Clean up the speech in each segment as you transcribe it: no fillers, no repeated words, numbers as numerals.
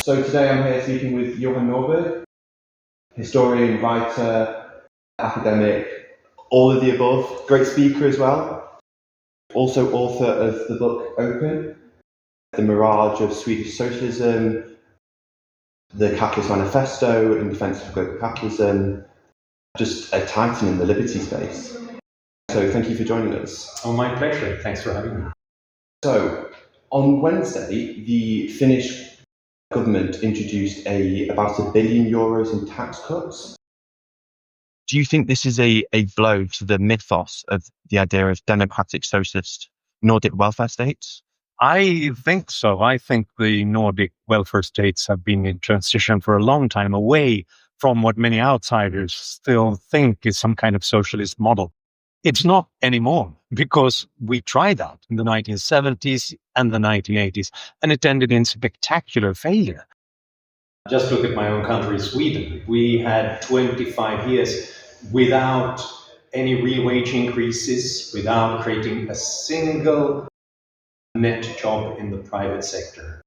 So today I'm here speaking with Johan Norberg, historian, writer, academic, all of the above, great speaker as well. Also author of the book Open, The Mirage of Swedish Socialism, The Capitalist Manifesto in Defence of Global Capitalism, just a titan in the liberty space. So thank you for joining us. Oh, my pleasure. Thanks for having me. So on Wednesday, the Finnish government introduced about €1 billion in tax cuts. Do you think this is a blow to the mythos of the idea of democratic socialist Nordic welfare states? I think so. I think the Nordic welfare states have been in transition for a long time away from what many outsiders still think is some kind of socialist model. It's not anymore, because we tried that in the 1970s and the 1980s, and it ended in spectacular failure. Just look at my own country, Sweden. We had 25 years without any real wage increases, without creating a single net job in the private sector.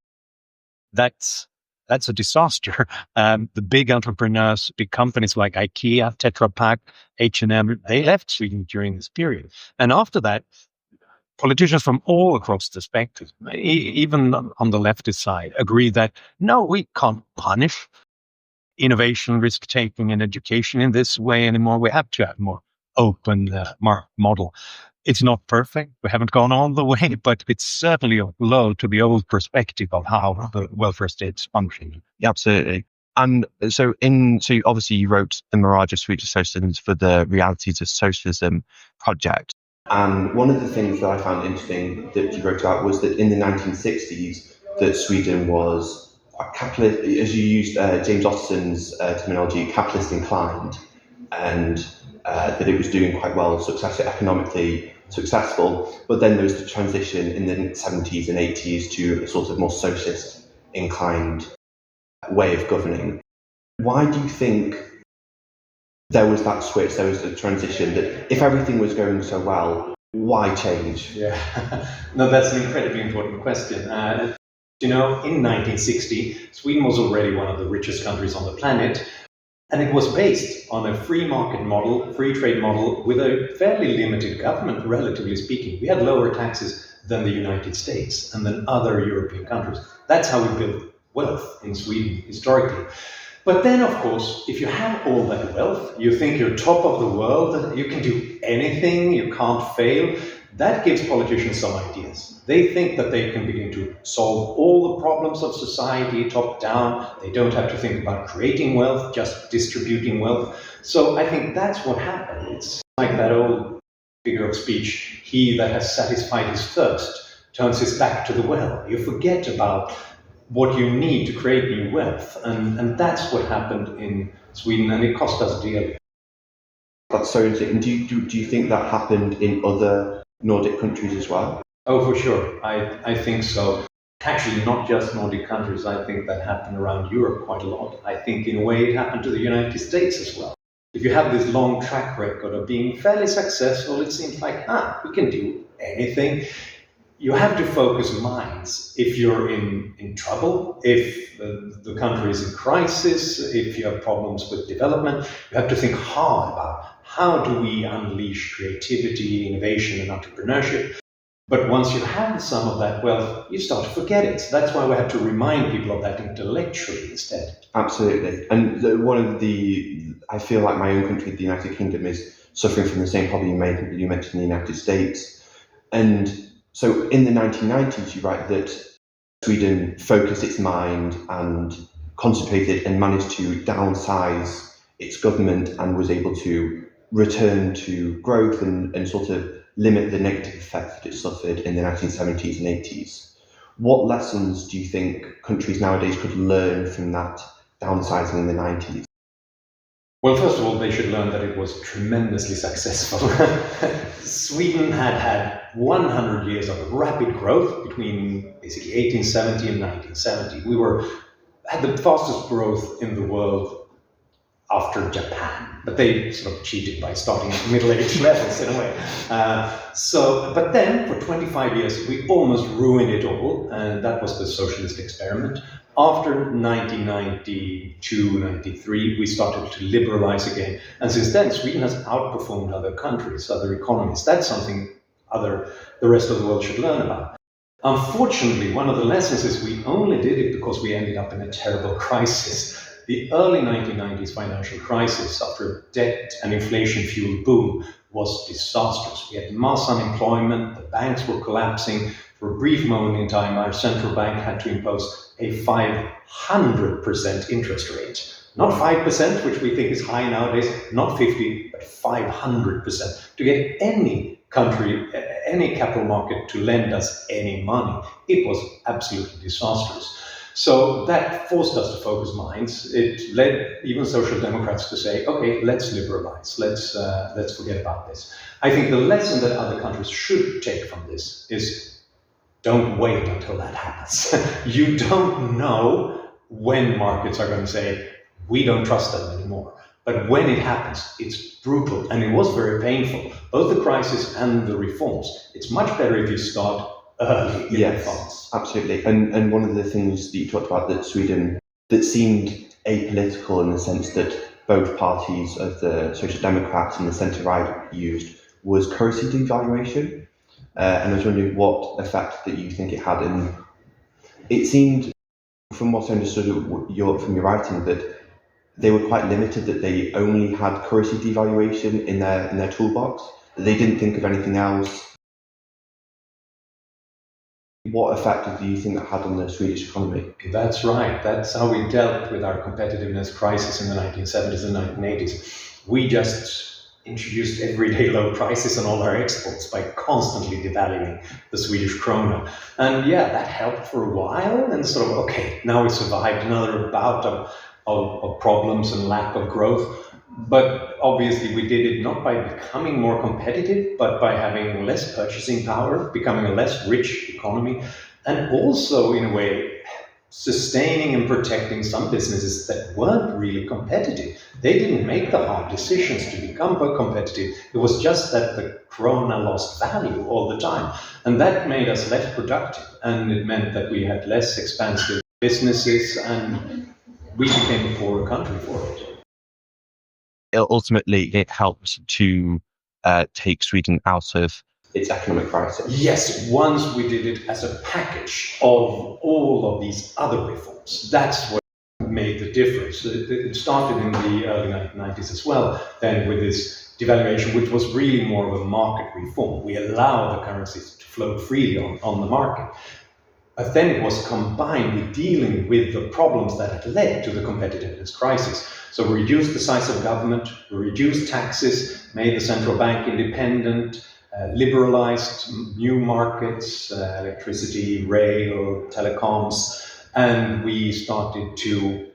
That's a disaster. The big entrepreneurs, big companies like IKEA, Tetra Pak, H&M, they left Sweden during this period. And after that, politicians from all across the spectrum, even on the leftist side, agree that no, we can't punish innovation, risk-taking, and education in this way anymore. We have to have more open model. It's not perfect. We haven't gone all the way, but it's certainly a blow to the old perspective of how the welfare states function. Yeah, absolutely. And so obviously you wrote The Mirage of Swedish Socialism for the Realities of Socialism project. And one of the things that I found interesting that you wrote about was that in the 1960s, that Sweden was a capitalist, as you used James Otterson's terminology, capitalist inclined, and that it was doing quite well, economically successful. But then there was the transition in the 70s and 80s to a sort of more socialist inclined way of governing. Why do you think there was that switch, there was the transition, that if everything was going so well, why change? Yeah, no, that's an incredibly important question. In 1960, Sweden was already one of the richest countries on the planet, and it was based on a free market model, free trade model, with a fairly limited government, relatively speaking. We had lower taxes than the United States and than other European countries. That's how we built wealth in Sweden historically. But then, of course, if you have all that wealth, you think you're top of the world, you can do anything, you can't fail. That gives politicians some ideas. They think that they can begin to solve all the problems of society top down. They don't have to think about creating wealth, just distributing wealth. So I think that's what happened. It's like that old figure of speech, he that has satisfied his thirst turns his back to the well. You forget about what you need to create new wealth. And that's what happened in Sweden, and it cost us dearly. That's so interesting. Do you think that happened in other Nordic countries as well? Oh, for sure. I think so. Actually, not just Nordic countries. I think that happened around Europe quite a lot. I think in a way it happened to the United States as well. If you have this long track record of being fairly successful, it seems like, we can do anything. You have to focus minds if you're in trouble, if the country is in crisis, if you have problems with development. You have to think hard about how do we unleash creativity, innovation, and entrepreneurship. But once you have some of that wealth, you start to forget it. So that's why we have to remind people of that intellectually instead. Absolutely. And I feel like my own country, the United Kingdom, is suffering from the same problem you mentioned the United States. And so in the 1990s, you write that Sweden focused its mind and concentrated and managed to downsize its government and was able to return to growth and sort of limit the negative effects that it suffered in the 1970s and 80s. What lessons do you think countries nowadays could learn from that downsizing in the 90s? Well, first of all, they should learn that it was tremendously successful. Sweden had 100 years of rapid growth between basically 1870 and 1970. We had the fastest growth in the world after Japan, but they sort of cheated by starting at middle-age levels in a way. But then for 25 years, we almost ruined it all, and that was the socialist experiment. After 1992, 93, we started to liberalize again. And since then, Sweden has outperformed other countries, other economies. That's something the rest of the world should learn about. Unfortunately, one of the lessons is we only did it because we ended up in a terrible crisis. The early 1990s financial crisis, after a debt and inflation-fueled boom, was disastrous. We had mass unemployment, the banks were collapsing. For a brief moment in time, our central bank had to impose a 500% interest rate. Not 5%, which we think is high nowadays, not 50, but 500%, to get any country, any capital market to lend us any money. It was absolutely disastrous. So that forced us to focus minds. It led even social democrats to say, okay, let's liberalize, let's forget about this. I think the lesson that other countries should take from this is don't wait until that happens. You don't know when markets are going to say, we don't trust them anymore. But when it happens, it's brutal, and it was very painful, both the crisis and the reforms. It's much better if you start early in advance. Absolutely. And one of the things that you talked about that seemed apolitical in the sense that both parties of the Social Democrats and the centre-right used was currency devaluation. And I was wondering what effect that you think it had. And it seemed, from what I understood from your writing, that they were quite limited, that they only had currency devaluation in their toolbox. They didn't think of anything else. What effect do you think that had on the Swedish economy? That's right. That's how we dealt with our competitiveness crisis in the 1970s and 1980s. We just introduced everyday low prices on all our exports by constantly devaluing the Swedish krona. And yeah, that helped for a while, and sort of, okay, now we survived another bout of problems and lack of growth. But obviously we did it not by becoming more competitive, but by having less purchasing power, becoming a less rich economy, and also, in a way, sustaining and protecting some businesses that weren't really competitive. They didn't make the hard decisions to become competitive. It was just that the krona lost value all the time. And that made us less productive. And it meant that we had less expansive businesses, and we became a poorer country for it. Ultimately, it helped to take Sweden out of its economic crisis. Yes, once we did it as a package of all of these other reforms. That's what made the difference. It started in the early 1990s as well, then with this devaluation, which was really more of a market reform. We allow the currencies to float freely on the market. But then it was combined with dealing with the problems that had led to the competitiveness crisis. So we reduced the size of government, we reduced taxes, made the central bank independent, liberalized new markets, electricity, rail, telecoms, and we started to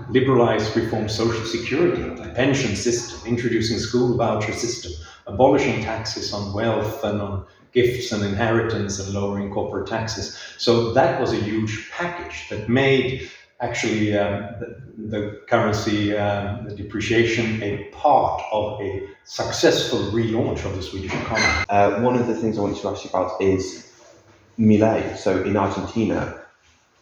liberalize, reform social security, the pension system, introducing school voucher system, abolishing taxes on wealth and on gifts and inheritance, and lowering corporate taxes. So that was a huge package that made actually the currency, the depreciation, a part of a successful relaunch of the Swedish economy. One of the things I want to ask you about is Milei. So in Argentina,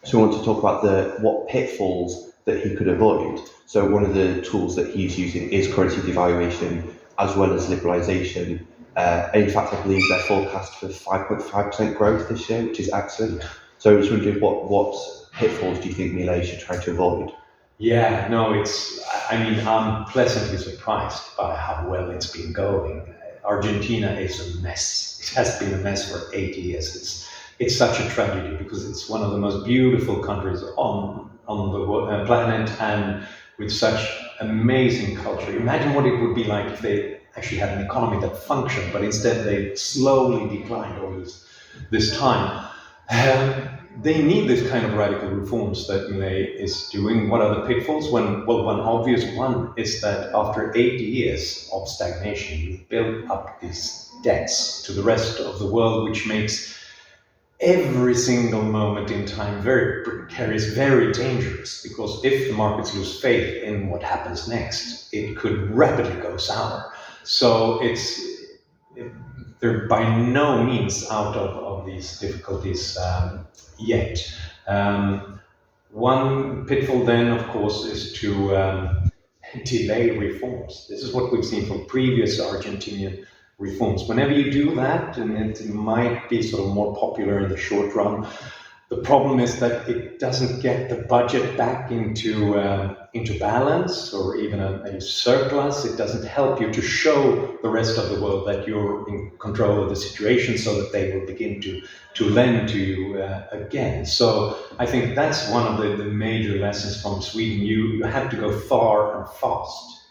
so I want to talk about what pitfalls that he could avoid. So one of the tools that he's using is currency devaluation as well as liberalisation. In fact, I believe they're forecast for 5.5% growth this year, which is excellent. So I was wondering what pitfalls do you think Milei should try to avoid? Yeah, no, I'm pleasantly surprised by how well it's been going. Argentina is a mess. It has been a mess for 80 years. It's such a tragedy because it's one of the most beautiful countries on the planet, and with such amazing culture. Imagine what it would be like if they actually had an economy that functioned, but instead they slowly declined all this time. They need this kind of radical reforms that Milei is doing. What are the pitfalls? One obvious one is that after 80 years of stagnation, you build up these debts to the rest of the world, which makes every single moment in time carries very dangerous, because if the markets lose faith in what happens next, it could rapidly go sour. So they're by no means out of these difficulties yet. One pitfall then, of course, is to delay reforms. This is what we've seen from previous Argentinian reforms. Whenever you do that, and it might be sort of more popular in the short run, the problem is that it doesn't get the budget back into balance, or even a surplus. It doesn't help you to show the rest of the world that you're in control of the situation, so that they will begin to lend to you again. So I think that's one of the major lessons from Sweden. You have to go far and fast.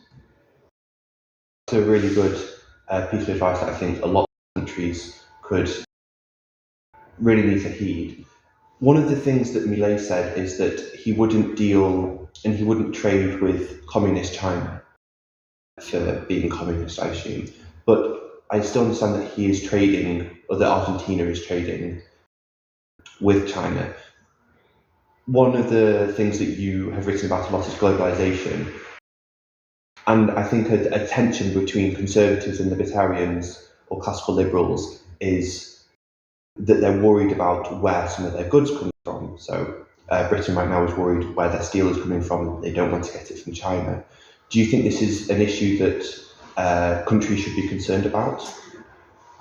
It's a really good piece of advice that I think a lot of countries could really need to heed. One of the things that Millet said is that he wouldn't deal and he wouldn't trade with communist China for being communist, I assume. But I still understand that he is trading, or that Argentina is trading with China. One of the things that you have written about a lot is globalization. And I think a tension between conservatives and libertarians or classical liberals is that they're worried about where some of their goods come from. So Britain right now is worried where their steel is coming from. They don't want to get it from China. Do you think this is an issue that countries should be concerned about?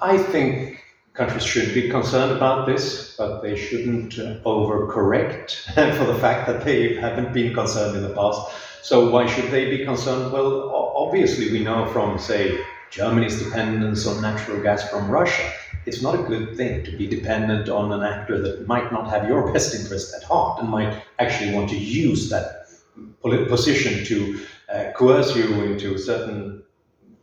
I think countries should be concerned about this, but they shouldn't overcorrect for the fact that they haven't been concerned in the past. So why should they be concerned? Well, obviously we know from, say, Germany's dependence on natural gas from Russia. It's not a good thing to be dependent on an actor that might not have your best interest at heart and might actually want to use that position to coerce you into certain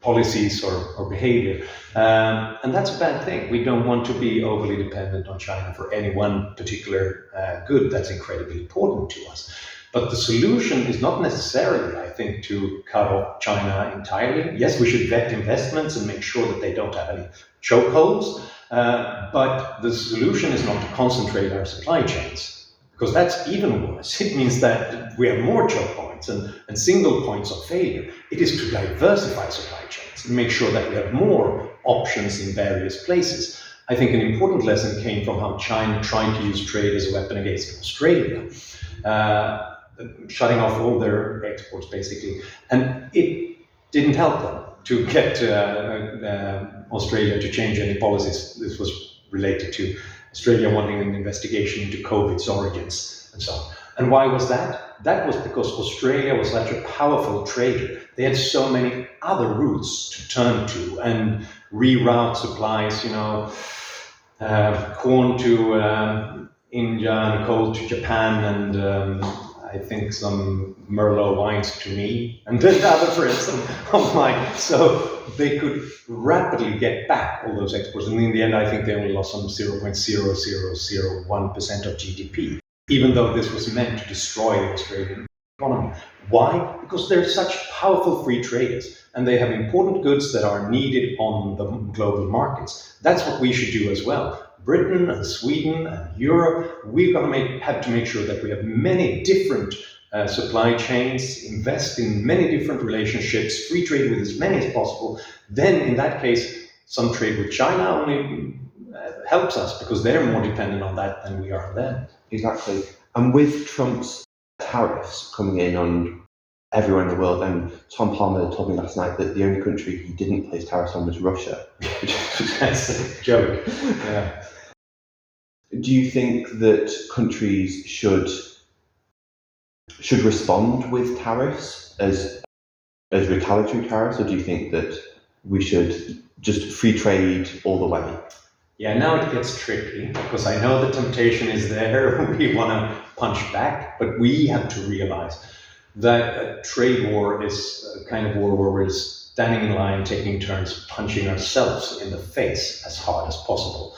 policies or behavior. And that's a bad thing. We don't want to be overly dependent on China for any one particular good that's incredibly important to us. But the solution is not necessarily, I think, to cut off China entirely. Yes, we should vet investments and make sure that they don't have any chokeholds. But the solution is not to concentrate our supply chains, because that's even worse. It means that we have more choke points and single points of failure. It is to diversify supply chains and make sure that we have more options in various places. I think an important lesson came from how China tried to use trade as a weapon against Australia. Shutting off all their exports, basically. And it didn't help them to get Australia to change any policies. This was related to Australia wanting an investigation into COVID's origins and so on. And why was that? That was because Australia was such a powerful trader. They had so many other routes to turn to and reroute supplies, corn to India and coal to Japan, and I think some Merlot wines to me, and then other friends of mine. So they could rapidly get back all those exports. And in the end, I think they only lost some 0.0001% of GDP, even though this was meant to destroy the Australian economy. Why? Because they're such powerful free traders, and they have important goods that are needed on the global markets. That's what we should do as well. Britain and Sweden and Europe, we're going to have to make sure that we have many different supply chains, invest in many different relationships, free trade with as many as possible. Then in that case, some trade with China only helps us, because they're more dependent on that than we are on them. Exactly. And with Trump's tariffs coming in on everywhere in the world, and Tom Palmer told me last night that the only country he didn't place tariffs on was Russia. That's a joke. Yeah. Do you think that countries should respond with tariffs as retaliatory tariffs, or do you think that we should just free trade all the way? Yeah, now it gets tricky, because I know the temptation is there. We want to punch back, but we have to realize that a trade war is a kind of war where we're standing in line, taking turns, punching ourselves in the face as hard as possible.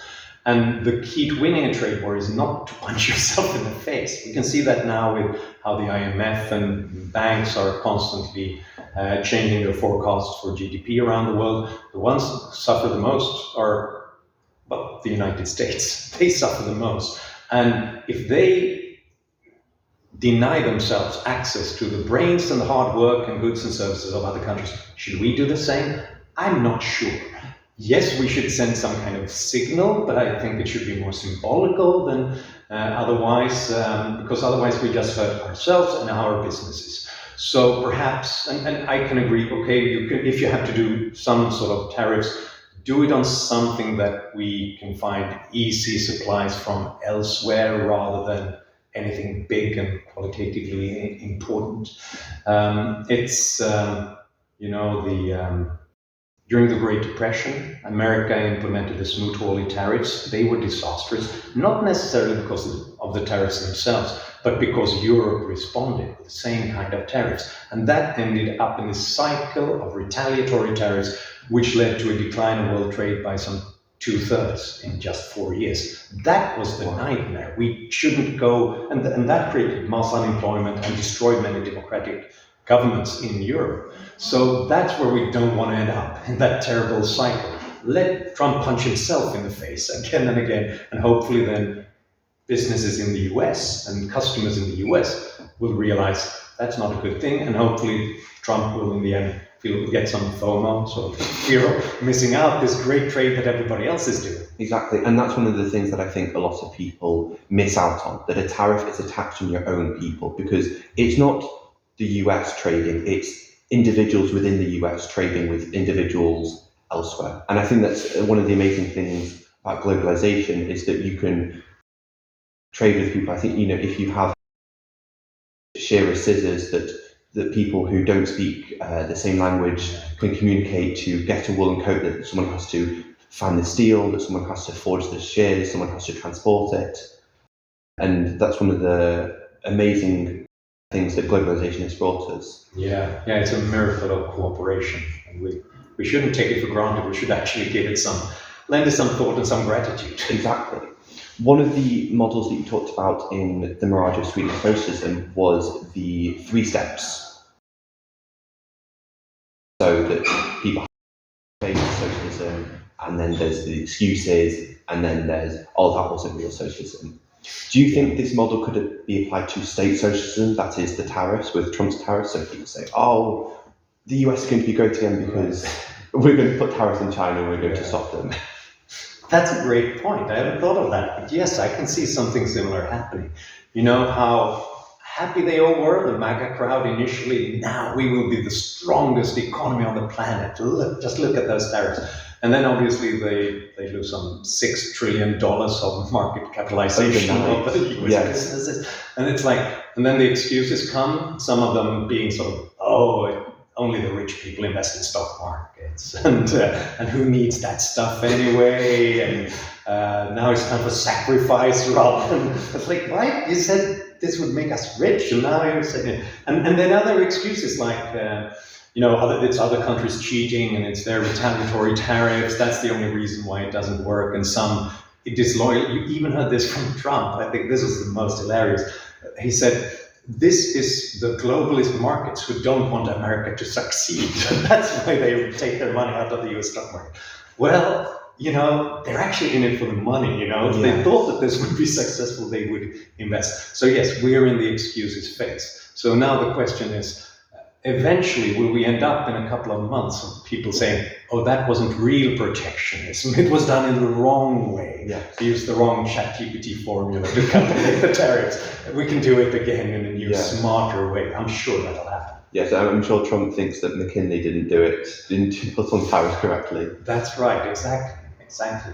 And the key to winning a trade war is not to punch yourself in the face. We can see that now with how the IMF and banks are constantly changing their forecasts for GDP around the world. The ones that suffer the most are well, the United States, they suffer the most. And if they deny themselves access to the brains and the hard work and goods and services of other countries, should we do the same? I'm not sure. Yes, we should send some kind of signal, but I think it should be more symbolical than otherwise, because otherwise we just hurt ourselves and our businesses. So perhaps, and I can agree, okay, if you have to do some sort of tariffs, do it on something that we can find easy supplies from elsewhere rather than anything big and qualitatively important. During the Great Depression, America implemented the Smoot-Hawley tariffs. They were disastrous, not necessarily because of the tariffs themselves, but because Europe responded with the same kind of tariffs. And that ended up in a cycle of retaliatory tariffs, which led to a decline of world trade by some 2/3 in just 4 years. That was the nightmare. We shouldn't go, and that created mass unemployment and destroyed many democratic governments in Europe. So that's where we don't want to end up, in that terrible cycle. Let Trump punch himself in the face again and again, and hopefully then businesses in the US and customers in the US will realize that's not a good thing, and hopefully Trump will in the end get some FOMO, so fear of missing out this great trade that everybody else is doing. Exactly, and that's one of the things that I think a lot of people miss out on, that a tariff is a tax on your own people, because it's not the US trading, it's individuals within the US trading with individuals elsewhere. And I think that's one of the amazing things about globalization, is that you can trade with people. I think, if you have shearer scissors that people who don't speak the same language can communicate to get a woolen coat, that someone has to fan the steel, that someone has to forge the shears, someone has to transport it. And that's one of the amazing things that globalization has brought us. Yeah, it's a miracle of cooperation. And we shouldn't take it for granted. We should actually lend it some thought and some gratitude. Exactly. One of the models that you talked about in the Mirage of Swedish Socialism was the 3 steps. So that people have socialism, and then there's the excuses, and then there's, that wasn't real socialism. Do you think this model could be applied to state socialism, that is the tariffs, with Trump's tariffs? So people say, the US is going to be great again because we're going to put tariffs on China and we're going to stop them. That's a great point. I haven't thought of that. But yes, I can see something similar happening. You know how happy they all were, the MAGA crowd initially. Now we will be the strongest economy on the planet. Just look at those tariffs. And then obviously they lose some $6 trillion of market capitalization of the US businesses. And it's like, and then the excuses come, some of them being sort of, only the rich people invest in stock markets, and who needs that stuff anyway? And now it's time for sacrifice rather than, it's like, right? You said this would make us rich, and now you're saying, and then other excuses like, it's other countries cheating and it's their retaliatory tariffs. That's the only reason why it doesn't work. And some disloyal. You even heard this from Trump. I think this is the most hilarious. He said, this is the globalist markets who don't want America to succeed. That's why they take their money out of the US stock market. Well, they're actually in it for the money. If they thought that this would be successful, they would invest. So yes, we're in the excuses phase. So now the question is, eventually, will we end up in a couple of months of people saying, that wasn't real protectionism, it was done in the wrong way. They used the wrong ChatGPT formula to calculate the tariffs. We can do it again in a new, smarter way. I'm sure that'll happen. Yes, I'm sure Trump thinks that McKinley didn't put on tariffs correctly. That's right, exactly.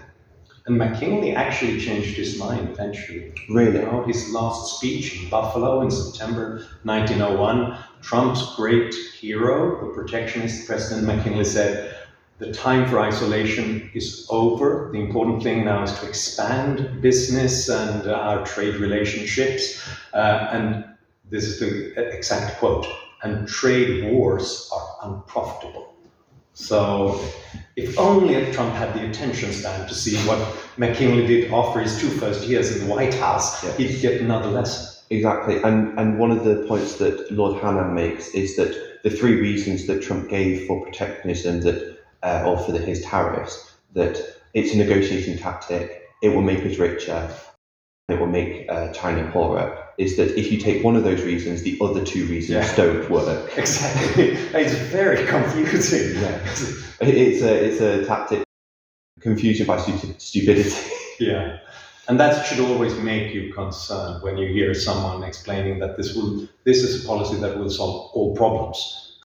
And McKinley actually changed his mind eventually. Really? His last speech in Buffalo in September 1901, Trump's great hero, the protectionist President McKinley, said, the time for isolation is over. The important thing now is to expand business and our trade relationships. And this is the exact quote, and trade wars are unprofitable. So if only Trump had the attention span to see what McKinley did after his 2 first years in the White House, he'd get another lesson. Exactly. And one of the points that Lord Hannan makes is that the 3 reasons that Trump gave for protectionism, or for his tariffs, that it's a negotiating tactic. It will make us richer. It will make China poorer. Is that if you take one of those reasons, the other two reasons don't work. Exactly. It's very confusing. Yeah. It's a tactic. Confusion by stupidity. Yeah. And that should always make you concerned when you hear someone explaining that this is a policy that will solve all problems.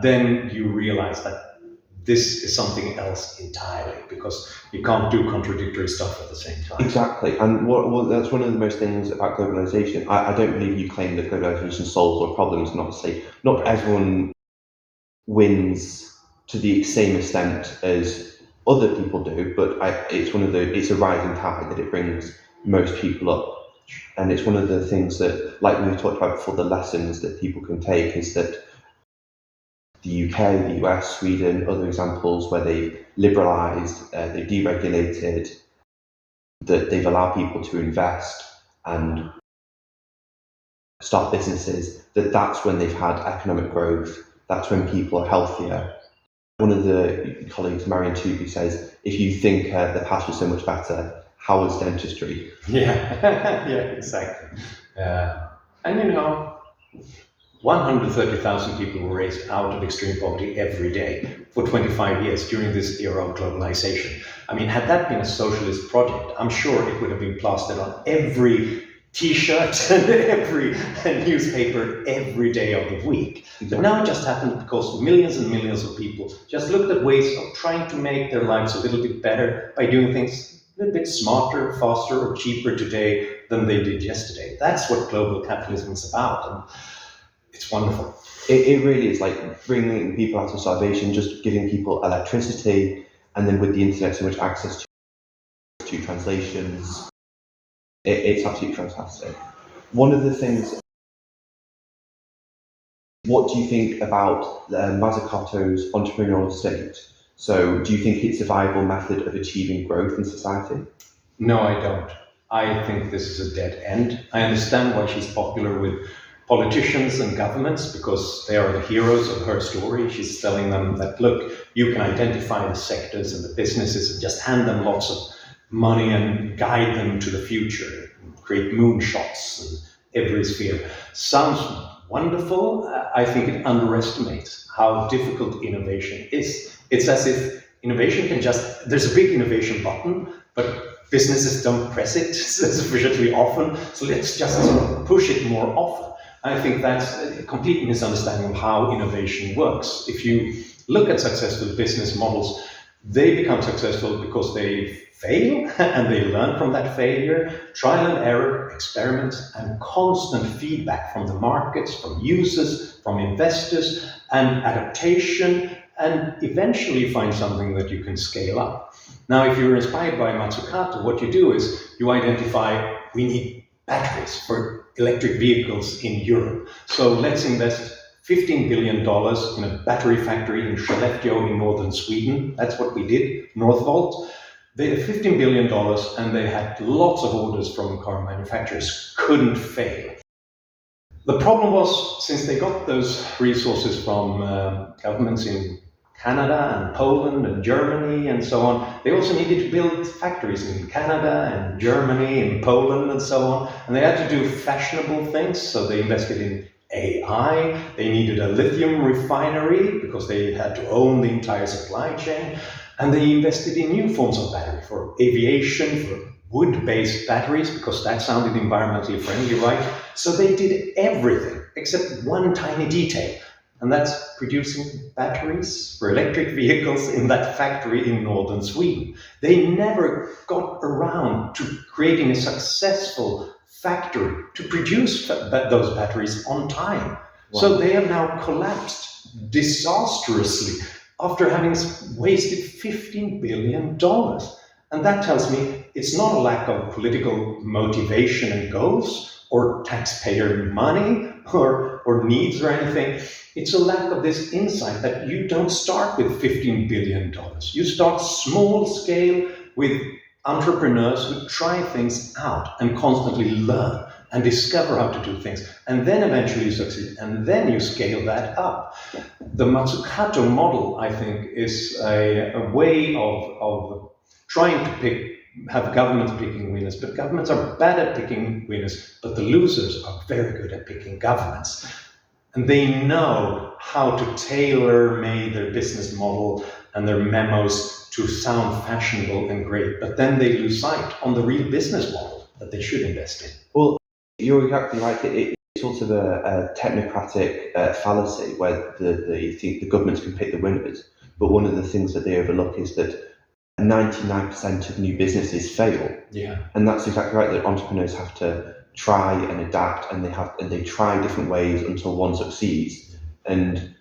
Then you realize that this is something else entirely, because you can't do contradictory stuff at the same time. Exactly. And that's one of the most things about globalization. I don't believe you claim that globalization solves all problems. Not to say not everyone wins to the same extent as other people do, but it's a rising tide that it brings most people up. And it's one of the things that, like we talked about before, the lessons that people can take is that the UK, the US, Sweden, other examples where they've liberalised, they've deregulated, that they've allowed people to invest and start businesses, that's when they've had economic growth, that's when people are healthier. One of the colleagues, Marion Tooby, says, if you think the past was so much better, how was dentistry? Yeah, yeah, exactly. And 130,000 people were raised out of extreme poverty every day for 25 years during this era of globalization. I mean, had that been a socialist project, I'm sure it would have been plastered on every T-shirt and every newspaper every day of the week. Exactly. But now it just happened because millions and millions of people just looked at ways of trying to make their lives a little bit better by doing things a little bit smarter, faster, or cheaper today than they did yesterday. That's what global capitalism is about, and it's wonderful. It really is like bringing people out of starvation, just giving people electricity, and then with the internet so much access to translations. It's absolutely fantastic. One of the things, what do you think about Mazzucato's entrepreneurial state? So do you think it's a viable method of achieving growth in society? No, I don't. I think this is a dead end. I understand why she's popular with politicians and governments, because they are the heroes of her story. She's telling them that, look, you can identify the sectors and the businesses and just hand them lots of money and guide them to the future, create moonshots in every sphere. Sounds wonderful. I think it underestimates how difficult innovation is. It's as if innovation there's a big innovation button, but businesses don't press it sufficiently often, so let's just push it more often. I think that's a complete misunderstanding of how innovation works. If you look at successful business models, they become successful because they fail and they learn from that failure, trial and error, experiments, and constant feedback from the markets, from users, from investors, and adaptation, and eventually find something that you can scale up. Now, if you're inspired by Mazzucato, what you do is you identify, we need batteries for electric vehicles in Europe. So let's invest $15 billion in a battery factory in Skellefteå in northern Sweden. That's what we did, Northvolt. They had $15 billion and they had lots of orders from car manufacturers, couldn't fail. The problem was, since they got those resources from governments in Canada and Poland and Germany and so on, they also needed to build factories in Canada and Germany and Poland and so on. And they had to do fashionable things, so they invested in AI. They needed a lithium refinery because they had to own the entire supply chain. And they invested in new forms of battery for aviation, for wood-based batteries, because that sounded environmentally friendly, right? So they did everything except one tiny detail, and that's producing batteries for electric vehicles in that factory in northern Sweden. They never got around to creating a successful factory to produce those batteries on time. Wow. So they have now collapsed disastrously after having wasted $15 billion. And that tells me it's not a lack of political motivation and goals or taxpayer money or needs or anything. It's a lack of this insight that you don't start with $15 billion. You start small scale with entrepreneurs who try things out and constantly learn and discover how to do things. And then eventually you succeed. And then you scale that up. The Mazzucato model, I think, is a way of trying to have governments picking winners, but governments are bad at picking winners, but the losers are very good at picking governments. And they know how to tailor-make their business model and their memos to sound fashionable and great, but then they lose sight on the real business model that they should invest in. Well, you're exactly right. It's sort of a technocratic fallacy where they think the governments can pick the winners. But one of the things that they overlook is that 99% of new businesses fail. Yeah. And that's exactly right, that entrepreneurs have to try and adapt, and they try different ways until one succeeds. And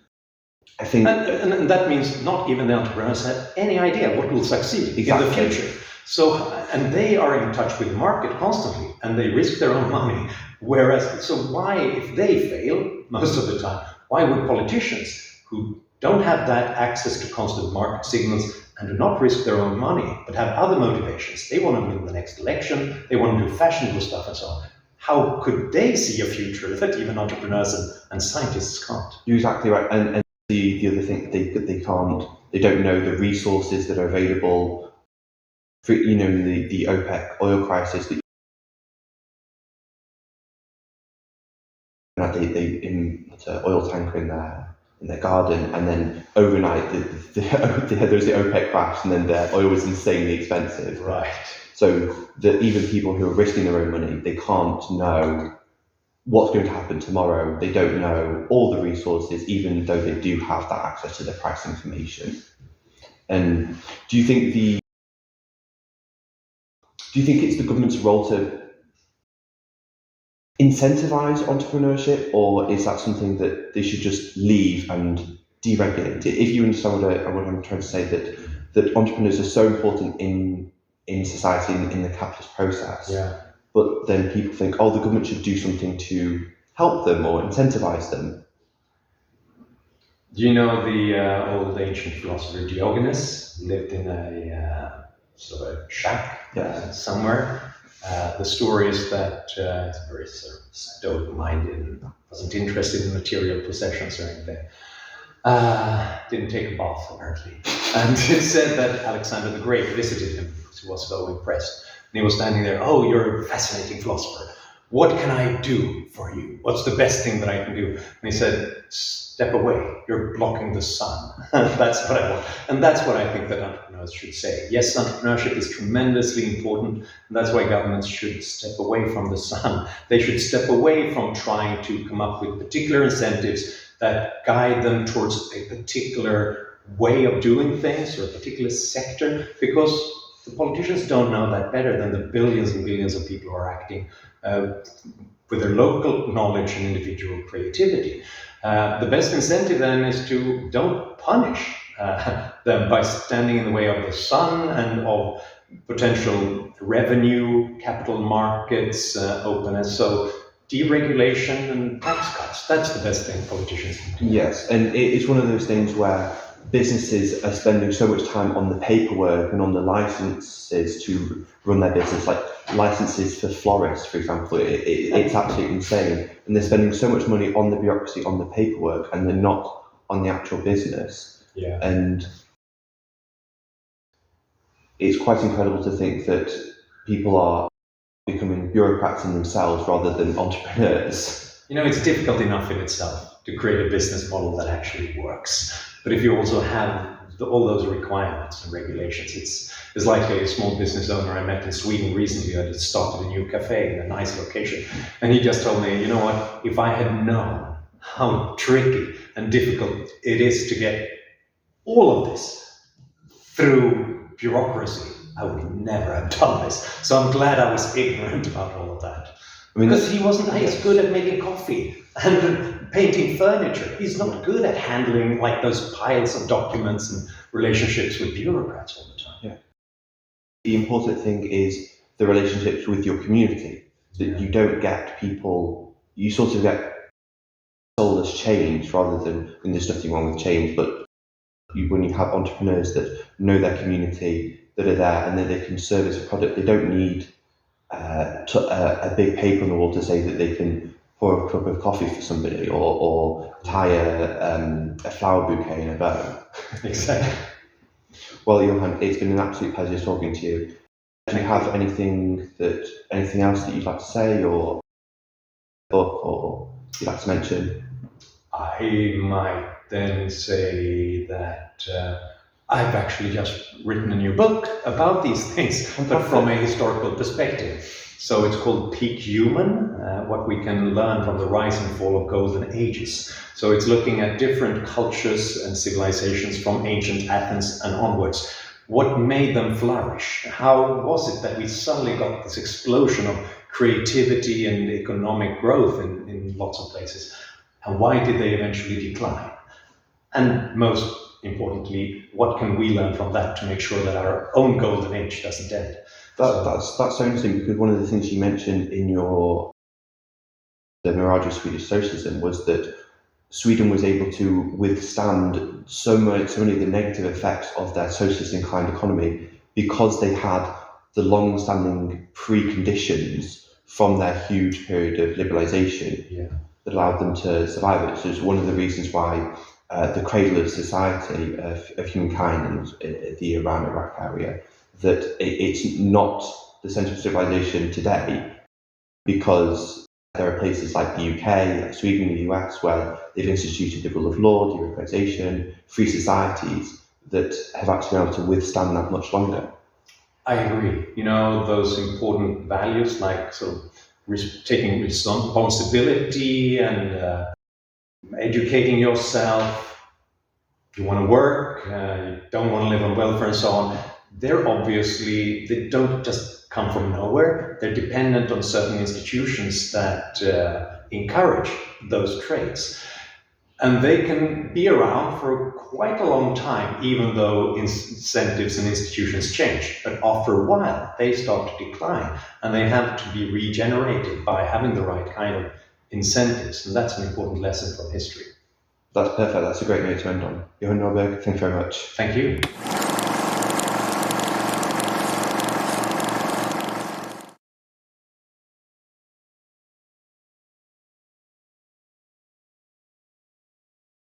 I think... And that means not even the entrepreneurs have any idea what will succeed in the future. So, and they are in touch with the market constantly, and they risk their own money. So why, if they fail most of the time, why would politicians who don't have that access to constant market signals and do not risk their own money, but have other motivations? They want to win the next election, they want to do fashionable stuff and so on. How could they see a future that even entrepreneurs and scientists can't? You're exactly right. And the other thing, they don't know the resources that are available. For, the OPEC oil crisis, they put an oil tanker in their garden, and then overnight there was the OPEC crash, and then their oil was insanely expensive. Right. So that even people who are risking their own money, they can't know what's going to happen tomorrow. They don't know all the resources, even though they do have that access to the price information. And do you think it's the government's role to incentivize entrepreneurship, or is that something that they should just leave and deregulate? If you understand what I'm trying to say, that entrepreneurs are so important in society, in the capitalist process. Yeah. But then people think, the government should do something to help them or incentivize them. Do you know the old ancient philosopher Diogenes lived in a sort of a shack somewhere? The story is that he's very sort of stoic-minded and wasn't interested in material possessions or anything. Didn't take a bath, apparently. And it said that Alexander the Great visited him because he was so impressed. And he was standing there, you're a fascinating philosopher. What can I do for you? What's the best thing that I can do? And he said, step away. You're blocking the sun. That's what I want. And that's what I think that entrepreneurs should say. Yes, entrepreneurship is tremendously important. And that's why governments should step away from the sun. They should step away from trying to come up with particular incentives that guide them towards a particular way of doing things or a particular sector, because the politicians don't know that better than the billions and billions of people who are acting with their local knowledge and individual creativity. The best incentive then is to don't punish them by standing in the way of the sun and of potential revenue, capital markets, openness. So deregulation and tax cuts, that's the best thing politicians can do. Yes, and it's one of those things where businesses are spending so much time on the paperwork and on the licenses to run their business, like licenses for florists, for example. It's absolutely insane. And they're spending so much money on the bureaucracy, on the paperwork, and they're not on the actual business. Yeah. And it's quite incredible to think that people are becoming bureaucrats in themselves rather than entrepreneurs. It's difficult enough in itself to create a business model that actually works. But if you also have all those requirements and regulations, it's like a small business owner I met in Sweden recently that had started a new cafe in a nice location. And he just told me, you know what, if I had known how tricky and difficult it is to get all of this through bureaucracy, I would never have done this. So I'm glad I was ignorant about all of that. Because he wasn't as good at making coffee and painting furniture. He's not good at handling like those piles of documents and relationships with bureaucrats all the time. Yeah. The important thing is the relationships with your community. That you don't get people, you sort of get soulless change rather than, and there's nothing wrong with change, but when you have entrepreneurs that know their community, that are there and then they can service a product, they don't need a big paper on the wall to say that they can pour a cup of coffee for somebody or tie a flower bouquet in a bow. Exactly. Well, Johan, it's been an absolute pleasure talking to you. Do you have anything else that you'd like to say, or book, or you'd like to mention? I might then say that I've actually just written a new book about these things, but from a historical perspective. So it's called Peak Human, what we can learn from the rise and fall of golden ages. So it's looking at different cultures and civilizations from ancient Athens and onwards. What made them flourish? How was it that we suddenly got this explosion of creativity and economic growth in lots of places? And why did they eventually decline? And most importantly, what can we learn from that to make sure that our own golden age doesn't end? That's so interesting, because one of the things you mentioned in the Mirage of Swedish Socialism was that Sweden was able to withstand so many of the negative effects of their socialist inclined economy because they had the long-standing preconditions from their huge period of liberalisation that allowed them to survive it. So it's one of the reasons why the cradle of society of humankind in the Iran-Iraq area, that it's not the centre of civilization today, because there are places like the UK, like Sweden, the US, where they've instituted the rule of law, deregulation, free societies that have actually been able to withstand that much longer. I agree. You know, those important values like sort of taking responsibility and educating yourself. You want to work, you don't want to live on welfare and so on. They don't just come from nowhere. They're dependent on certain institutions that encourage those traits. And they can be around for quite a long time, even though incentives and institutions change. But after a while, they start to decline, and they have to be regenerated by having the right kind of incentives. And that's an important lesson from history. That's perfect. That's a great note to end on. Johan Norberg, thank you very much. Thank you.